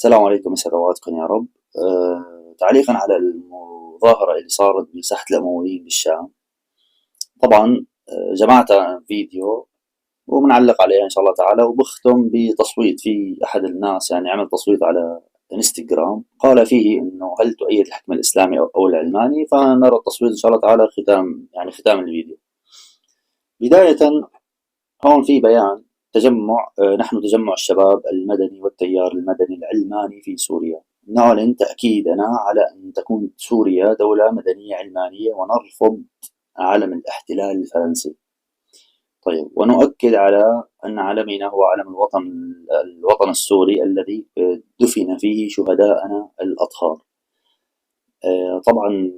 السلام عليكم، يسعد اوقاتكم يا رب. تعليقا على المظاهرة اللي صارت بساحة الأمويين بالشام. طبعا جمعت فيديو وبنعلق عليه إن شاء الله تعالى، وبختم بتصويت في أحد الناس، يعني عمل تصويت على انستغرام قال فيه إنه هل تؤيد الحكم الإسلامي أو العلماني. فنرى التصويت إن شاء الله تعالى ختام الفيديو. بداية، هون في بيان تجمع نحن تجمع الشباب المدني والتيار المدني العلماني في سوريا، نعلن تأكيدنا على أن تكون سوريا دولة مدنية علمانية ونرفض علم الاحتلال الفرنسي. طيب، ونؤكد على أن علمنا هو علم الوطن السوري الذي دفن فيه شهداءنا الأطهار. طبعا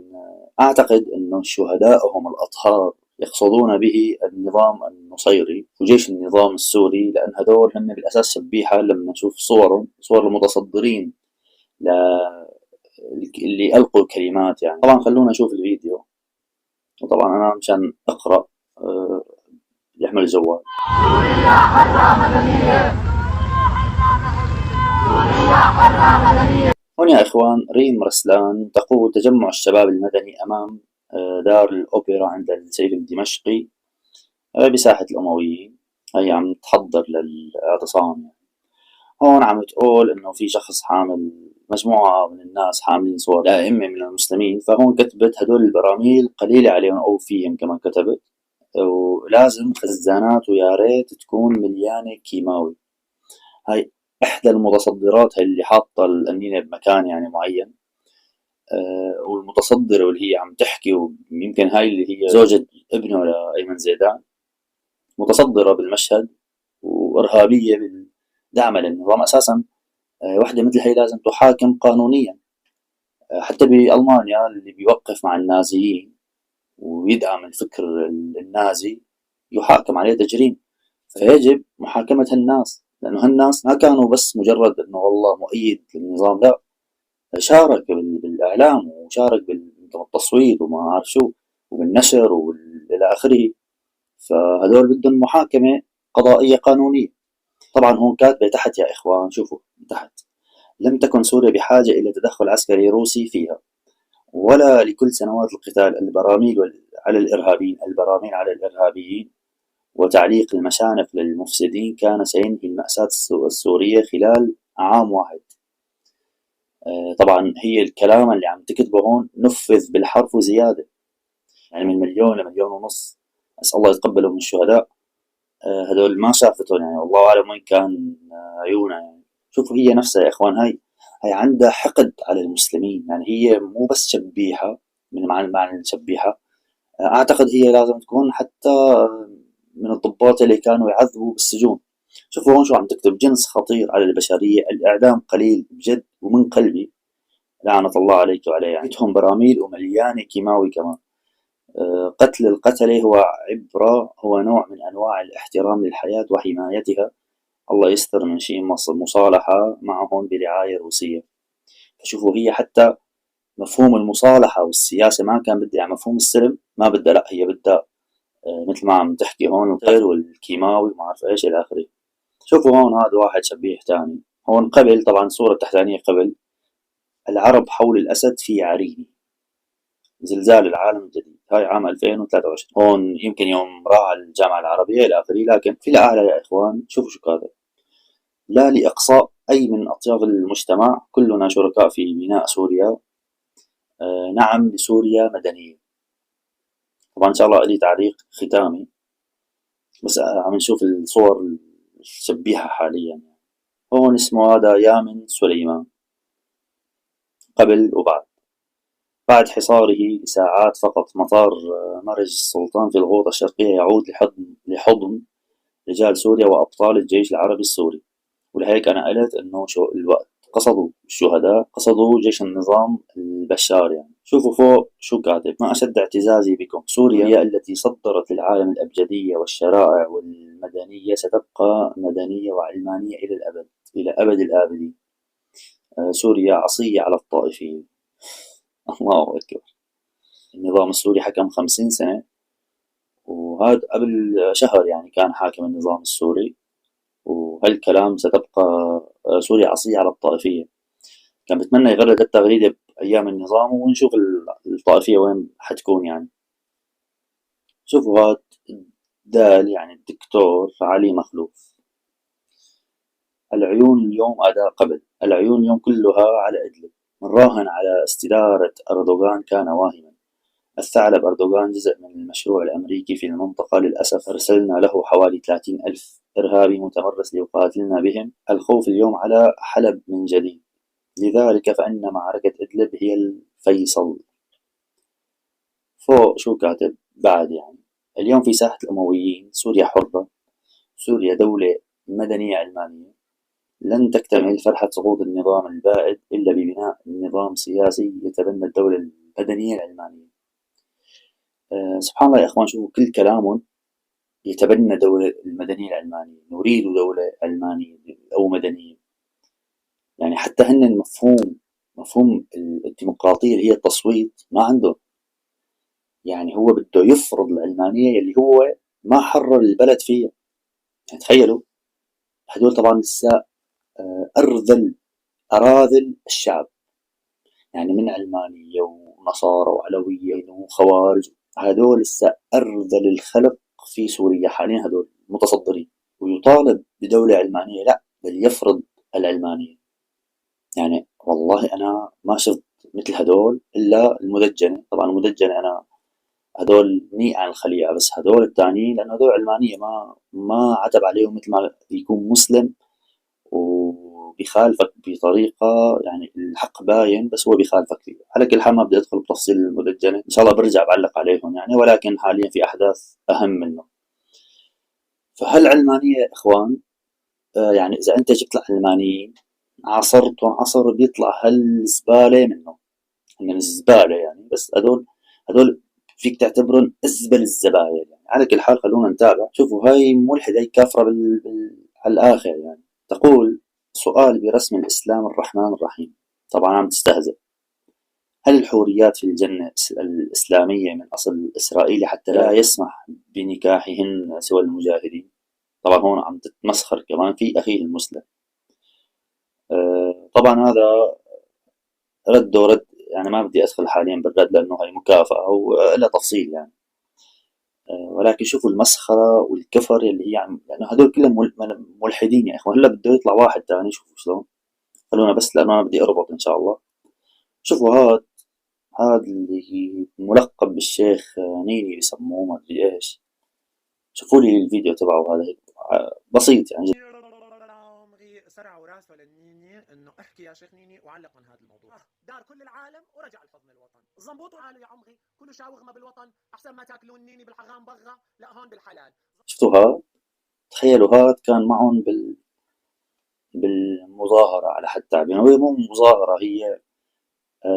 أعتقد أن الشهداء هم الأطهار يقصدون به النظام النصيري وجيش النظام السوري، لأن هذول هن بالأساس شبيحة. لما نشوف صورهم، صور المتصدرين اللي ألقوا الكلمات، يعني طبعا خلونا نشوف الفيديو. وطبعا أنا مشان أقرأ يحمل الجوال. سوريا حرة مدنية، سوريا حرة مدنية. هنا يا إخوان ريم رسلان تقود تجمع الشباب المدني أمام دار الأوبرا عند السيف الدمشقي بساحة الأمويين. هي عم تحضر للاعتصام يعني. هون عم تقول إنه في شخص حامل، مجموعة من الناس حاملين صور أئمة من المسلمين، فهون كتبت هدول البراميل قليلة عليهم أو فيهم، كمان كتبت ولازم خزانات ويا ريت تكون مليانة كيماوي. هاي إحدى المتصدرات، هاي اللي حاطة القنينة بمكان يعني معين. والمتصدرة واللي هي عم تحكي، ويمكن هاي اللي هي زوجة ابنه لأيمن زيدان، متصدرة بالمشهد وإرهابية بالدعم للنظام أساسا. وحدة مثل هي لازم تحاكم قانونيا. حتى بألمانيا اللي بيوقف مع النازيين ويدعم الفكر النازي يحاكم عليه تجريم. فيجب محاكمة هالناس، لأنه هالناس ما كانوا بس مجرد أنه والله مؤيد للنظام، لا، شارك بالإعلام وشارك بالتصويت وما أعرف شو وبالنشر وإلى آخره. فهذول بدهم محاكمة قضائية قانونية. طبعا هون كاتبة تحت يا إخوان، شوفوا تحت: لم تكن سوريا بحاجة إلى تدخل عسكري روسي فيها، ولا لكل سنوات القتال البراميل على الإرهابيين، وتعليق المشانق للمفسدين كان سينهي المأساة السورية خلال عام واحد. طبعا هي الكلام اللي عم تكتبه هون نفذ بالحرف وزيادة، يعني من مليون لمليون ونص. أسأل الله يتقبله من الشهداء. هذول ما شافتهم، يعني والله أعلم وين كان عيونها. يعني شوفوا هي نفسها يا إخوان، هاي عندها حقد على المسلمين. يعني هي مو بس شبيحة من معنى الشبيحة. أعتقد هي لازم تكون حتى من الضباط اللي كانوا يعذبوا بالسجون. شوفوا هون شو عم تكتب: جنس خطير على البشرية، الإعدام قليل بجد ومن قلبي، لعنة الله عليك وعليه. يعني عندهم براميل ومليانة كيماوي كمان. قتل القتلة هو عبرة، هو نوع من أنواع الاحترام للحياة وحمايتها. الله يستر من شيء مصالحة معهم برعاية روسية. فشوفوا هي حتى مفهوم المصالحة والسياسة ما كان بدها، يعني مفهوم السلم ما بدها، لا هي بدها مثل ما عم تحكي هون الغير والكيماوي وما عارف ايش الى اخره. شوفوا هون هذا واحد شبيه تاني. هون قبل، طبعا الصورة التحتانية قبل: العرب حول الأسد في عريني، زلزال العالم الجديد. هاي عام 2023. هون يمكن يوم راح الجامعة العربية إلى آخره. لكن في الأعلى يا إخوان شوفوا شو كاتب: لا لإقصاء أي من أطياف المجتمع، كلنا شركاء في بناء سوريا. نعم لسوريا مدنية. طبعا إن شاء الله لي تعليق ختامي، بس عم نشوف الصور الشبيحة حاليا. هون اسمه هذا يامن سليمان قبل وبعد. بعد حصاره لساعات فقط، مطار مرج السلطان في الغوطة الشرقية يعود لحضن رجال سوريا وأبطال الجيش العربي السوري. ولهيك أنا قلت إنه شو الوقت قصدوا الشهداء، قصدوا جيش النظام البشار. يعني شوفوا فوق شو كاتب: ما أشد اعتزازي بكم، سوريا هي التي صدرت للعالم الأبجدية والشرائع والمدنية، ستبقى مدنية وعلمانية إلى الأبد، إلى أبد الآبدين. سوريا عصية على الطائفيين. الله أكبر. النظام السوري حكم 50 سنة، وهذا قبل شهر يعني كان حاكم النظام السوري. وهالكلام ستبقى سوريا عصية على الطائفية. كان بتمنى يغرد التغريدة بأيام النظام ونشوف الطائفية وين حتكون يعني. شوفوا هاد دال يعني الدكتور علي مخلوف. العيون اليوم أداء قبل. العيون اليوم كلها على إدلب. من راهن على استدارة أردوغان كان واهما. الثعلب أردوغان جزء من المشروع الأمريكي في المنطقة. للأسف أرسلنا له حوالي 30 ألف إرهابي متمرس ليقاتلنا بهم. الخوف اليوم على حلب من جديد، لذلك فإن معركة إدلب هي الفيصل. فوق شو كاتب بعد يعني: اليوم في ساحة الأمويين سوريا حرة، سوريا دولة مدنية علمانية. لن تكتمل فرحة سقوط النظام البائد إلا ببناء نظام سياسي يتبنى الدولة المدنية العلمانية. سبحان الله يا إخوان، شوفوا كل كلامهم يتبنى دولة المدنية العلمانية، نريد دولة علمانية أو مدنية. يعني حتى هن مفهوم الديمقراطية اللي هي التصويت ما عندهم. يعني هو بده يفرض العلمانية اللي هو ما حرر البلد فيها. يعني تخيلوا، هدول طبعا لسه أراذل الشعب، يعني من علمانية ونصارى وعلوية وخوارج، هدول لسه أرذل الخلق في سوريا حاليا، هدول متصدرين. ويطالب بدولة علمانية، لا بل يفرض العلمانية. يعني والله أنا ما شفت مثل هدول إلا المدجنة. طبعا المدجنة أنا هدول ني عن الخليعة، بس هدول التانيين لأن هدول علمانية ما عتب عليهم مثل ما يكون مسلم وبيخالفك بطريقة، يعني الحق باين بس هو بيخالفك فيه. على كل حال ما بدي أدخل بتفصيل المدجنة، إن شاء الله برجع بعلق عليهم يعني، ولكن حاليا في أحداث أهم منه. فهالعلمانية يا إخوان، يعني إذا أنت جبت العلمانيين عصرت وعصر بيطلع هالزبالة منه. من الزبالة يعني، بس هدول فيك تعتبرهم أزبل الزبايا يعني. على كل حال خلونا نتابع. شوفوا هاي ملحدة، هاي كافرة على الآخر يعني. تقول: سؤال برسم الإسلام الرحمن الرحيم. طبعا عم تستهزئ. هل الحوريات في الجنة الإسلامية من أصل إسرائيلي حتى لا يسمح بنكاحهن سوى المجاهدين؟ طبعا هون عم تتمسخر كمان في أخيه المسلم. طبعا هذا رد ورد، يعني ما بدي أدخل حاليا بالرد لأنه هاي مكافأة ولا تفصيل يعني. ولكن شوفوا المسخرة والكفر اللي هي لأنه هدول كلهم ملحدين يا إخوان. هلا بده يطلع واحد تاني، شوفوا شلون. خلونا بس لأنه أنا بدي أربط إن شاء الله. شوفوا هاد اللي ملقب بالشيخ نيني بسموه ما أدري إيش. شوفوا لي الفيديو تبعه هذا، هيك بسيط يعني. عمري سرعوا راسه للنيني انه احكي يا شيخ نيني وعلق عن هذا الموضوع. دار كل العالم ورجع الحضن الوطن. الزنبوط قالوا يا عمري كلوا شاورما بالوطن احسن ما تاكلون نيني بالحرام برا، لا هون بالحلال. شفتوا تخيلوا كان معهم بالمظاهرة على حد تعبير. هي مو مظاهرة، هي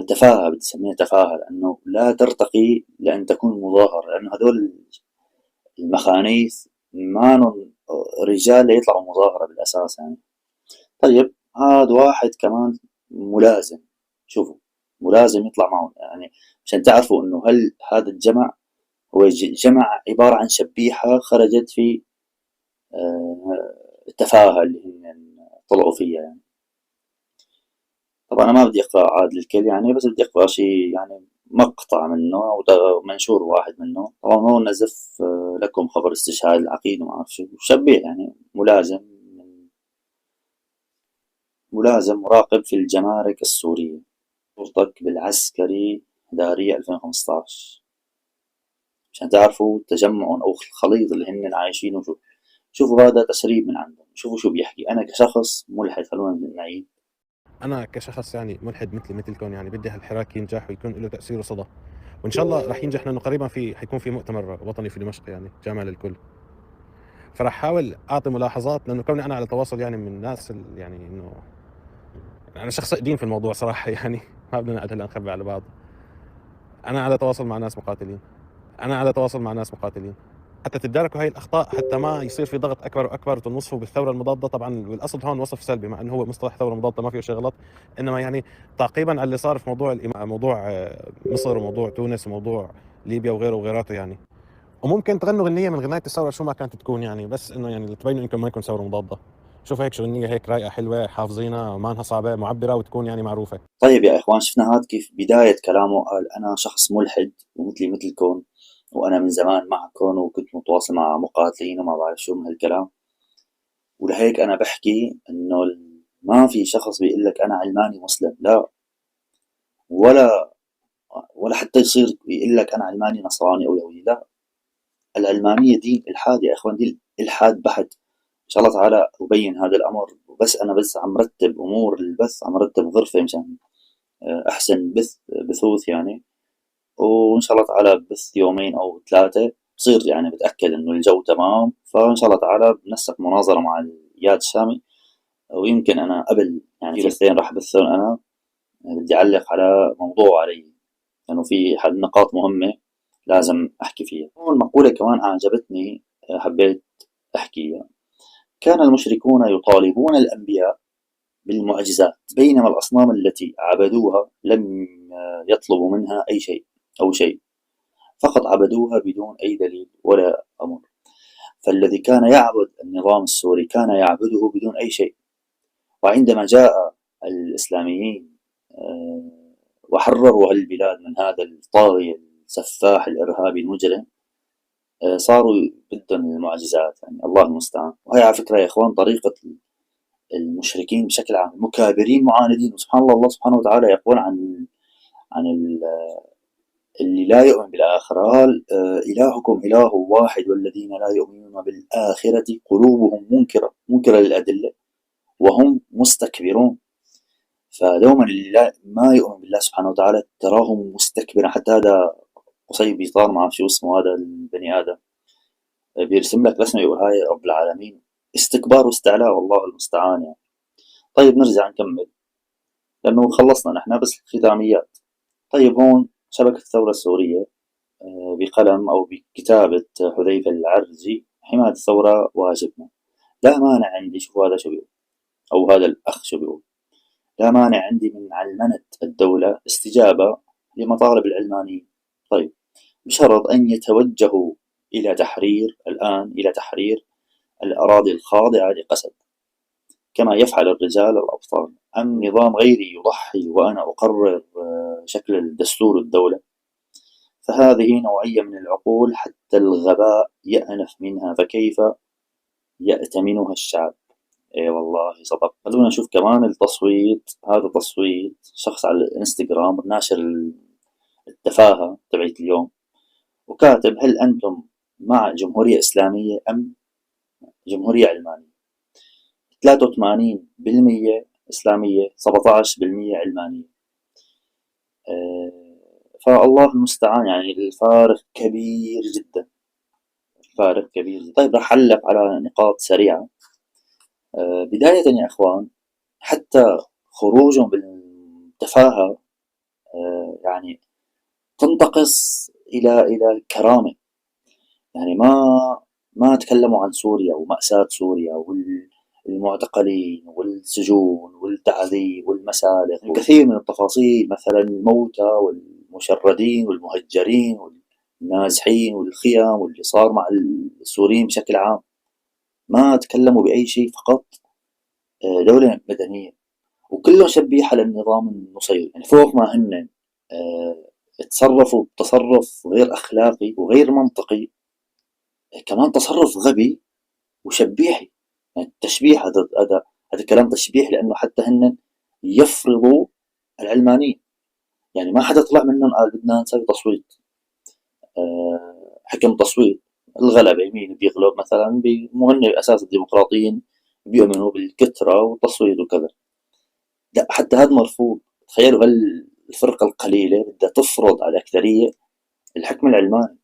تفاهة، بتسميها تفاهة لأنه لا ترتقي لأن تكون مظاهرة، لأنه هدول المخانيث مانن رجال يطلعوا مظاهرة بالأساس يعني. طيب هذا واحد كمان ملازم. شوفوا، ملازم يطلع معهم يعني عشان تعرفوا انه هل هذا الجمع هو جمع عبارة عن شبيحة خرجت في التفاهة اللي هم طلعوا فيها يعني. طبعا أنا ما بدي أقرأ عاد الكل يعني، بس بدي أقرأ شيء يعني مقطع منه أو منشور واحد منه. طبعا هو نزف لكم خبر استشهاد العقيد وما أعرف شو شبيه يعني. ملازم مراقب في الجمارك السورية، شرطك بالعسكري دارية 2015. عشان تعرفوا التجمع أو الخليط اللي هن عايشينه. شوفوا هذا تسريب من عندهم. شوفوا شو بيحكي: أنا كشخص ملحد. خلونا نعيد. انا كشخص يعني ملحد مثلكم، يعني بدي هالحراك ينجح ويكون له تاثير وصدى، وان شاء الله راح ينجح لانه قريبا حيكون في مؤتمر وطني في دمشق، يعني جامع للكل. فراح احاول اعطي ملاحظات لانه كوني انا على تواصل يعني من الناس يعني انه انا شخص قديم في الموضوع صراحه يعني ما بدنا هلا نخبي على بعض. انا على تواصل مع ناس مقاتلين، حتى تتداركوا هاي الاخطاء، حتى ما يصير في ضغط اكبر واكبر وتنوصفوا بالثوره المضاده. طبعا والاصل هون وصف سلبي، مع انه هو مصطلح ثوره مضاده ما فيه شيء غلط، انما يعني تعقيبا على اللي صار في موضوع مصر وموضوع تونس وموضوع ليبيا وغيره وغيراته يعني. وممكن تغنوا غنيه من غنايه الثوره شو ما كانت تكون يعني، بس انه يعني تبينوا انكم ما يكون ثوره مضاده. شوف هيك غنية هيك رايقة حلوة حافظينها ما انها صعبة معبرة وتكون يعني معروفة. طيب يا إخوان، شفنا هاد كيف بداية كلامه قال أنا شخص ملحد ومثلي مثلكم، وأنا من زمان معكم وكنت متواصل مع مقاتلين وما بعرف شو من هالكلام، ولهيك أنا بحكي إنه ما في شخص بيقول لك أنا علماني مسلم، لا، ولا حتى يصير يقول لك أنا علماني نصراني أو يهودي، لا. العلمانية دين إلحاد يا إخوان، دين إلحاد بحت. إن شاء الله تعالى أبين هذا الأمر، بس أنا بس عم رتب أمور البث، عم رتب غرفة مشان أحسن بثوث يعني، وإن شاء الله تعالى بث يومين أو ثلاثة بصير يعني بتأكد إنه الجو تمام. فإن شاء الله تعالى بنسق مناظرة مع إياد الشامي، ويمكن أنا قبل يعني في بثين راح بثهم أنا بدي أعلق على موضوع علي، لأنه يعني في نقاط مهمة لازم أحكي فيها. هون مقولة كمان أعجبتني حبيت أحكيها. كان المشركون يطالبون الأنبياء بالمعجزات، بينما الأصنام التي عبدوها لم يطلبوا منها أي شيء أو شيء، فقط عبدوها بدون أي دليل ولا أمر. فالذي كان يعبد النظام السوري كان يعبده بدون أي شيء، وعندما جاء الإسلاميين وحرروا البلاد من هذا الطاغية السفاح الإرهابي المجرم، صاروا بدهم المعجزات، يعني الله المستعان. وهي على فكرة يا إخوان طريقة المشركين بشكل عام، مكابرين معاندين. وسبحان الله، الله سبحانه وتعالى يقول عن اللي لا يؤمن بالآخرة، قال إلهكم إله واحد والذين لا يؤمنون بالآخرة قلوبهم منكرة للأدلة وهم مستكبرون. فدوما اللي ما يؤمن بالله سبحانه وتعالى تراهم مستكبرا. حتى هذا قصي بيطار، ما شو اسمه هذا البني آدم، بيرسم لك رسمة يقول هاي رب العالمين، استكبار واستعلاء والله المستعان يعني. طيب نرجع نكمل، لأنه خلصنا نحن بس الختاميات. طيب هون شبكة الثورة السورية بقلم أو بكتابة حذيفة العرجي: حماية الثورة واجبنا. لا مانع عندي، شوف هذا شو بيقول، أو هذا الأخ شو بيقول: لا مانع عندي من علمنة الدولة استجابة لمطالب العلمانيين، طيب بشرط أن يتوجهوا إلى تحرير الأراضي الخاضعة لقسد كما يفعل الرجال الأبطال، أم نظام غيري يضحي وأنا أقرر شكل الدستور والدولة. فهذه نوعية من العقول حتى الغباء يأنف منها، فكيف يأتمنها الشعب؟ اي والله صدق. خلونا نشوف كمان التصويت. هذا تصويت شخص على الانستغرام ناشر التفاهة تبعت اليوم، وكاتب: هل أنتم مع جمهورية إسلامية أم جمهورية علمانية؟ 83% إسلامية، 17% علمانية. فالله المستعان، يعني الفارق كبير جدا، فارق كبير جدا. طيب راح أعلق على نقاط سريعة. بداية يا إخوان، حتى خروجهم بالتفاهة يعني تنتقص إلى الكرامة. يعني ما تكلموا عن سوريا ومأساة سوريا والمعتقلين والسجون والتعذيب والمسالخ، الكثير من التفاصيل، مثلا الموتى والمشردين والمهجرين والنازحين والخيام واللي صار مع السوريين بشكل عام. ما تكلموا بأي شيء، فقط دولة مدنية، وكلهم شبيحة للنظام النصيري. يعني فوق ما هن تصرفوا بتصرف غير أخلاقي وغير منطقي، كمان تصرف غبي وشبيحي. يعني التشبيح هذا كلام تشبيح، لأنه حتى هن يفرضوا العلمانية. يعني ما حدا طلع منهم قال بدنا نسوي تصويت، حكم تصويت الغلبة، مين بيغلب مثلا، مو هن أساس الديمقراطيين بيؤمنوا بالكثرة والتصويت وكذا، لا، حتى هذا مرفوض. تخيلوا الفرقة القليلة بدها تفرض على الأكثرية الحكم العلماني،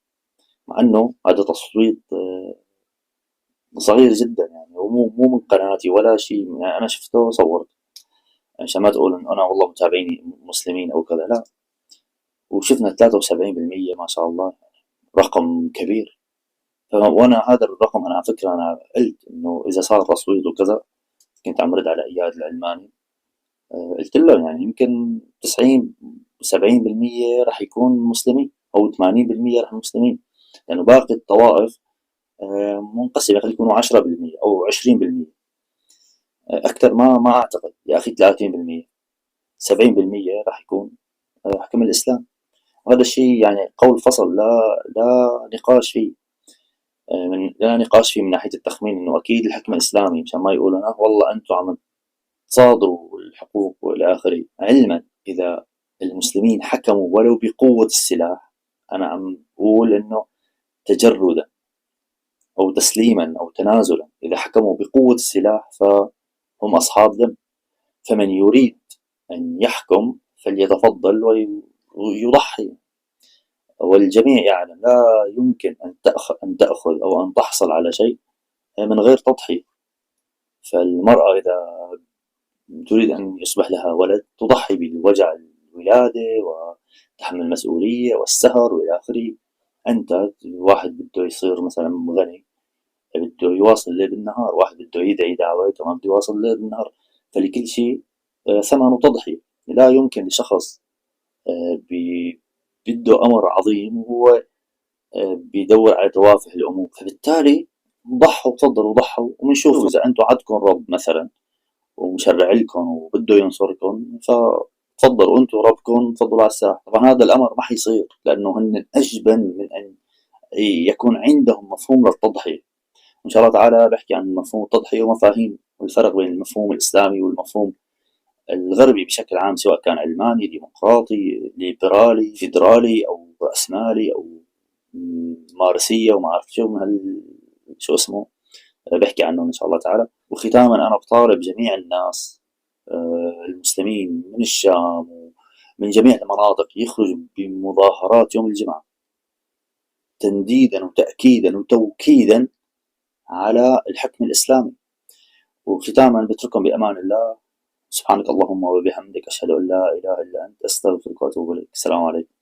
مع أنه هذا تصويت صغير جدا يعني، ومو من قناتي ولا شيء، يعني أنا شفته وصورت عشان ما تقول إن أنا والله متابعيني مسلمين أو كذا، لا. وشفنا 73% ما شاء الله، رقم كبير. وأنا هذا الرقم، أنا على فكرة أنا قلت إنه إذا صار تصويت وكذا، كنت عم رد على إياد العلماني، قلت له يعني يمكن 90 70% راح يكون مسلمين، أو 80% راح مسلمين، لأنه يعني باقي الطوائف منقسمة، خلي يكونوا 10% أو 20%. أكثر ما أعتقد يا أخي 30%، 70% راح يكون حكم الإسلام. وهذا الشيء يعني قول فصل، لا نقاش فيه. لا نقاش فيه من ناحية التخمين إنه أكيد الحكم الإسلامي، مشان ما يقولوا والله أنتم عم تصادروا الحقوق والى اخره. علما اذا المسلمين حكموا ولو بقوة السلاح، انا عم اقول انه تجردا او تسليما او تنازلا، اذا حكموا بقوة السلاح فهم اصحاب ذنب. فمن يريد ان يحكم فليتفضل ويضحي. والجميع يعلم لا يمكن ان تأخذ او ان تحصل على شيء من غير تضحية. فالمرأة إذا تريد أن يصبح لها ولد تضحي بوجع الولادة وتحمل المسؤولية والسهر وإلى آخره. أنت واحد بده يصير مثلا غني، بده يواصل الليل بالنهار، واحد بده يدعي دعوة كمان بده يواصل الليل بالنهار. فلكل شيء ثمن تضحية. لا يمكن لشخص بده أمر عظيم وهو بيدور على توافه الأمور. فبالتالي ضحوا، تفضلوا ضحوا وبنشوف إذا أنتم عندكم رب مثلا ومشرع لكم وبده ينصركم فتفضلوا انتم ربكم، تفضلوا على الساحة. طبعا هذا الامر ما حيصير لانه هن اجبن من ان يكون عندهم مفهوم للتضحية. ان شاء الله تعالى بحكي عن مفهوم التضحية ومفاهيم والفرق بين المفهوم الاسلامي والمفهوم الغربي بشكل عام، سواء كان علماني، ديمقراطي، ليبرالي، فيدرالي، او رأسمالي، او مارسية وما اعرف شو من شو اسمه، بحكي عنهم إن شاء الله تعالى. وختاما أنا بطالب جميع الناس المسلمين من الشام ومن جميع المناطق يخرجوا بمظاهرات يوم الجمعة تنديدا وتأكيدا وتوكيدا على الحكم الإسلامي. وختاما بترككم بأمان الله. سبحانك اللهم وبحمدك، أشهد أن لا إله إلا أنت، أستغفرك وأتوب إليك. السلام عليكم.